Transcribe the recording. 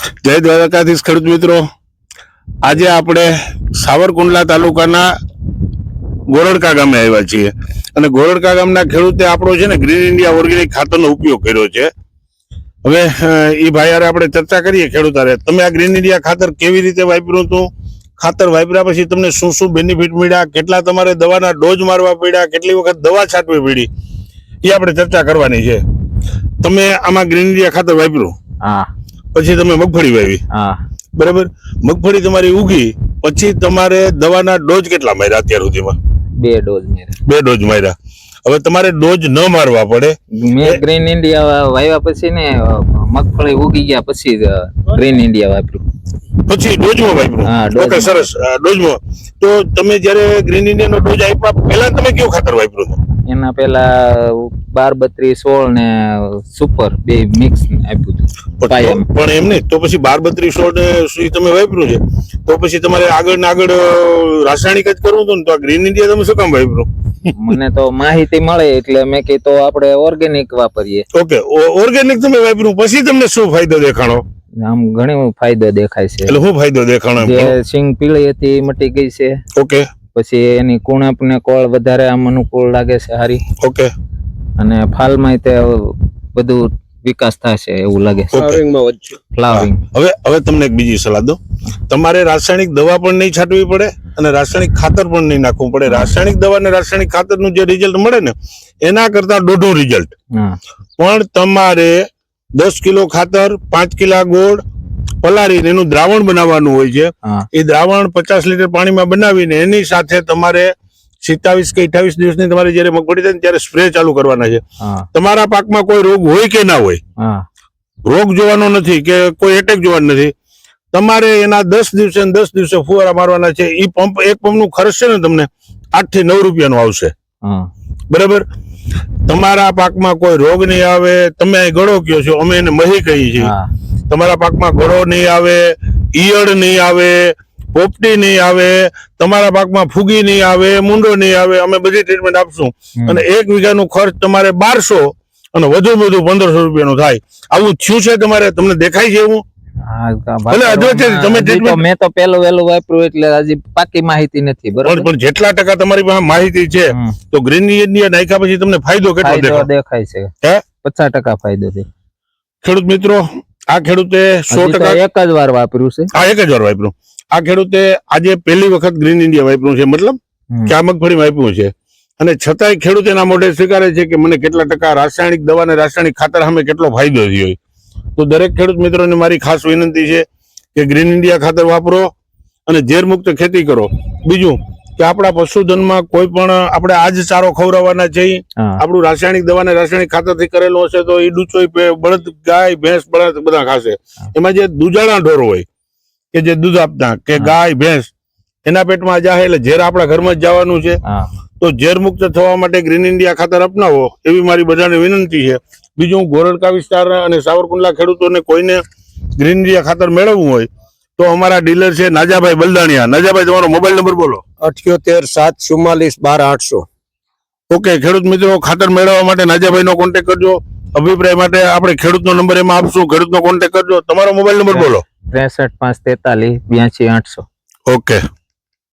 જય દ્વારકાધીશ ખેડૂત મિત્રો, આજે આપણે સાવરકુંડલા તાલુકાના ગોરડકા ગામે આવ્યા છીએ અને ગોરડકા ગામના ખેડૂતે આપણો છે ને ગ્રીન ઇન્ડિયા ઓર્ગેનિક ખાતરનો ઉપયોગ કર્યો છે. હવે એ ભાઈ હારે આપણે ચર્ચા કરીએ ખેડૂત હારે. તમે આ ગ્રીન ઇન્ડિયા ખાતર કેવી રીતે વાપર્યું હતું, ખાતર વાપર્યા પછી તમને શું શું બેનિફિટ મળ્યા, કેટલા તમારે દવાના ડોઝ મારવા પડ્યા, કેટલી વખત દવા છાંટવી પડી, એ આપણે ચર્ચા કરવાની છે. તમે આમાં ગ્રીન ઇન્ડિયા ખાતર વાપર્યું, હા, પછી તમે મગફળી વાવી, હા, બરાબર. મગફળી તમારી ઉગી પછી તમારે દવાના ડોઝ કેટલા માર્યા અત્યાર સુધીમાં? 2 ડોઝ મેરા. 2 ડોઝ માર્યા. હવે તમારે ડોઝ ન મારવા પડે. મેં ગ્રીન ઇન્ડિયા વાવ્યા પછી ને મગફળી ઉગી ગયા પછી ગ્રીન ઇન્ડિયા વાપર્યું. પછી ડોઝમાં વાપર્યું? હા, ઓકે, સરસ. ડોઝમાં તો તમે જ્યારે ગ્રીન ઇન્ડિયાનો ડોઝ આપ્યા પહેલા તમે કેવું ખાતર વાપર્યું હતું? એના પેલા 12, 32, 16 ને સુપર બે મિક્સ આપ્યું હતું. પણ એમ નહીં તો પછી 12, 32, 16 ને તમે વાપર્યું છે તો પછી તમારે આગળ ને આગળ રાસાયણિક જ કરવું હતું ને, તો આ ગ્રીન ઇન્ડિયા તમે શું કામ વાપર્યું? મને તો માહિતી મળે એટલે મેં કીધું આપણે ઓર્ગેનિક વાપરીએ. ઓકે, ઓર્ગેનિક તમે વાપર્યું પછી તમને શું ફાયદો દેખાણો? આમ ઘણો ફાયદો દેખાય છે. એટલે શું ફાયદો દેખાણો? જે સિંગ પીળી હતી મટી ગઈ છે. ઓકે. પછી એની કુણપ ને કોળ વધારે આમ અનુકૂળ લાગે છે, સારી. ઓકે. અને ફાલમાં તે બધું વિકાસ થશે એવું લાગે છે. ફ્લાવરિંગ. હવે તમને એક બીજી સલાહ દો. તમારે રાસાયણિક દવા પણ નહીં છાંટવી પડે અને રાસાયણિક ખાતર પણ નહીં નાખવું પડે. રાસાયણિક દવા અને રાસાયણિક ખાતરનું જે રિઝલ્ટ મળે ને એના કરતા દોઢું રિઝલ્ટ. પણ તમારે 10 કિલો ખાતર, 5 કિલા ગોળ પલાળીને એનું દ્રાવણ બનાવવાનું હોય છે. એ દ્રાવણ 50 લીટર પાણીમાં બનાવીને એની સાથે તમારે 27 કે 28 દિવસની તમારે જયારે મગફળી થાય ત્યારે સ્પ્રે ચાલુ કરવાના છે. તમારા પાકમાં કોઈ રોગ હોય કે ના હોય, રોગ જોવાનો નથી કે કોઈ એટેક જોવાનો નથી. તમારે એના 10 દિવસે 10 દિવસે ફુવારા મારવાના છે. એ પંપ, એક પંપનું ખર્ચ છે ને તમને 8 થી 9 રૂપિયાનું આવશે, બરાબર. તમારા પાકમાં કોઈ રોગ નહીં આવે. તમે ગળો કયો છો, અમે એને મહી કહીએ છીએ. તમારા પાકમાં ગળો નહીં આવે, ઈયળ નહીં આવે, પોપટી નહીં આવે, તમારા પાકમાં ફૂગી નહીં આવે, મૂંડો નહીં આવે. અમે બધી ટ્રીટમેન્ટ આપશું અને 1 વીઘાનું ખર્ચ તમારે 1200 અને વધુ 1500 રૂપિયાનું થાય. આવું થયું છે તમારે? તમને દેખાય છે એવું? મેં તો પેલું વેલું વાપર્યું એટલે હજી પાકી માહિતી નથી, બરોબર. પણ જેટલા ટકા તમારી પાસે માહિતી છે તો ગ્રીન ઇન્ડિયા નાખ્યા પછી તમને ફાયદો કેટલો દેખાય છે? 50% ફાયદો છે. ખેડૂત મિત્રો, આ ખેડૂતે 100% એક જ વાર વાપર્યું છે. હા, એક જ વાર વાપર્યું. આ ખેડૂતે આજે પહેલી વખત ગ્રીન ઇન્ડિયા વાપર્યું છે, મતલબ કે આ મગફળીમાં વાપર્યું છે. અને છતાંય ખેડૂત એના મોઢે સ્વીકારે છે કે મને કેટલા ટકા રાસાયણિક દવા અને રાસાયણિક ખાતર સામે કેટલો ફાયદો થયો. તો દરેક ખેડૂત મિત્રોને મારી ખાસ વિનંતી છે કે ગ્રીન ઇન્ડિયા ખાતર વાપરો અને ઝેર મુક્ત ખેતી કરો. બીજું કે આપણા પશુધનમાં કોઈ પણ આપણે આજ ચારો ખવડાવવાના છે, આપણું રાસાયણિક દવા અને રાસાયણિક ખાતરથી કરેલું હશે તો એ ડૂચો બળદ, ગાય, ભેંસ, બળદ બધા ખાશે. એમાં જે દૂધાળા ઢોર હોય કે જે દૂધ આપતા કે ગાય, ભેંસ, એના પેટમાં જાય એટલે ઝેર આપણા ઘરમાં જ જવાનું છે. તો ઝેર મુક્ત થવા માટે ગ્રીન ઇન્ડિયા ખાતર અપનાવો એવી મારી બધાને વિનંતી છે. બીજું, ગોરડકા વિસ્તાર અને સાવરકુંડલા ખેડૂતોને કોઈને ગ્રીન ઇન્ડિયા ખાતર મેળવવું હોય તો અમારા ડીલર છે નાજાભાઈ બલદાણિયા. નાજાભાઈ, તમારો મોબાઈલ નંબર બોલો. 787444 ઓકે ખેડૂત મિત્રો, ખાતર મેળવવા માટે નાજાભાઈ નો કોન્ટેક્ટ કરજો. અભિપ્રાય માટે આપણે ખેડૂતનો નંબર એમાં આપશું, ખેડૂતનો કોન્ટેક્ટ કરજો. તમારો મોબાઈલ નંબર બોલો. 63 543 82 800. ઓકે.